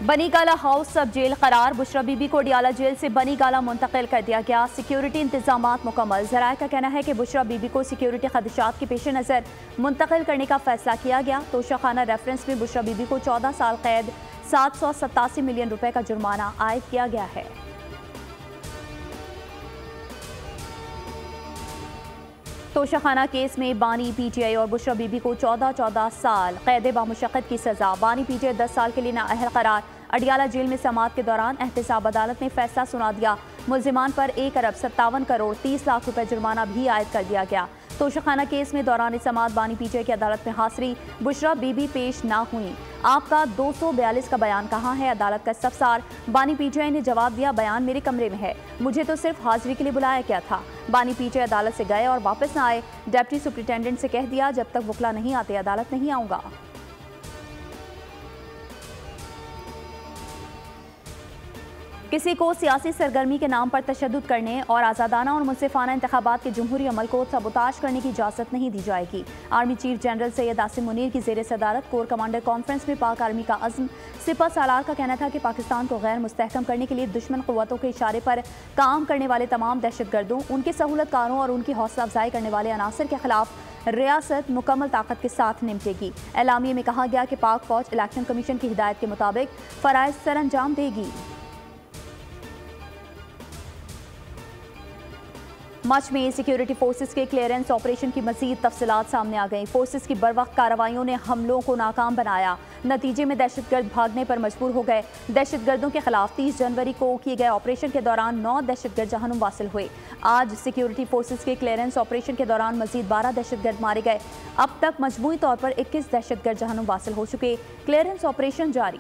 Banigala house सब jail करार। बुशरा बीबी को अडियाला जेल से बनीगाला मुंतकिल कर दिया गया। सिक्योरिटी इंतजामात मुकम्मल। ज़राए का कहना है कि बुशरा बीबी को सिक्योरिटी खदशात के पेश नज़र मुंतकिल करने का फैसला किया गया। तोशाखाना रेफरेंस में बुशरा बीबी को 14 साल कैद, 787 मिलियन रुपए का जुर्माना आयद किया गया है। तोशाखाना केस में बानी पीटीआई और बुशरा बीबी को 14 साल कैद बामुशक्कत की सजा। बानी पीटीआई 10 साल के लिए नाअहल करार। अडियाला जेल में समाअत के दौरान एहतसाब अदालत ने फैसला सुना दिया। मुल्जिमान पर 1 अरब 57 करोड़ 30 लाख रुपए जुर्माना भी आयद कर दिया गया। तोशाखाना केस में दौरान समाअत बानी पीटीआई की अदालत में हाजिरी। बुशरा बीबी पेश ना हुई। आपका 242 का बयान कहाँ है? अदालत का इस्तफसार। बानी पीटीआई ने जवाब दिया, बयान मेरे कमरे में है, मुझे तो सिर्फ हाजिरी के लिए बुलाया गया था। बानी पीटीआई अदालत से गए और वापस न आए। डिप्टी सुपरिटेंडेंट से कह दिया, जब तक वकला नहीं आते अदालत नहीं आऊंगा। किसी को सियासी सरगर्मी के नाम पर तशद्दुद करने और आज़ादाना और मुनसिफाना इंतखाबात के जमहूरी अमल को सबोताज करने की इजाज़त नहीं दी जाएगी। Army chief general Syed Asim Munir की ज़ेर सदारत कोर कमांडर कॉन्फ्रेंस में पाक आर्मी का अज़्म। सिपा सालार का कहना था कि पाकिस्तान को गैर मुस्तहकम करने के लिए दुश्मन क़ुव्वतों के इशारे पर काम करने वाले तमाम दहशतगर्दों, उनके सहूलतकारों और उनकी हौसला अफजाई करने वाले अनासर के खिलाफ रियासत मुकम्मल ताकत के साथ निपटेगी। एलामिया में कहा गया कि पाक फौज इलेक्शन कमीशन की हिदायत के मुताबिक फ़राइज़ सर अंजाम देगी। मच में सिक्योरिटी फोर्सेस के क्लियरेंस ऑपरेशन की मजीद तफसीलात सामने आ गई। फोर्सेस की बरवक्त कार्रवाइयों ने हमलों को नाकाम बनाया। नतीजे में दहशतगर्द भागने पर मजबूर हो गए। दहशतगर्दों के खिलाफ 30 जनवरी को किए गए ऑपरेशन के दौरान 9 दहशतगर्द जहन्नुम वासिल हुए। आज सिक्योरिटी फोर्सेस के क्लियरेंस ऑपरेशन के दौरान मजीद 12 दहशतगर्द मारे गए। अब तक मजमूई तौर पर 21 दहशतगर्द जहन्नुम वासिल हो चुके। क्लियरेंस ऑपरेशन जारी।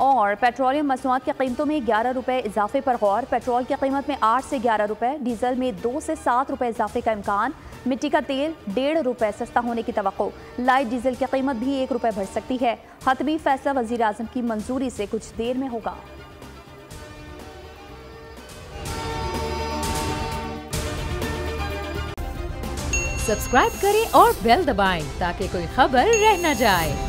और पेट्रोलियम मसनूआत की कीमतों में 11 रुपये इजाफे पर गौर। पेट्रोल की कीमत में 8 से 11 रुपये, डीजल में 2 से 7 रुपये इजाफे का इम्कान। मिट्टी का तेल 1.5 रुपये सस्ता होने की तवक्को। लाइट डीजल की कीमत भी 1 रुपये बढ़ सकती है। हतमी फैसला वजीर आजम की मंजूरी से कुछ देर में होगा। सब्सक्राइब करें और बेल दबाएं ताकि कोई खबर रह न जाए।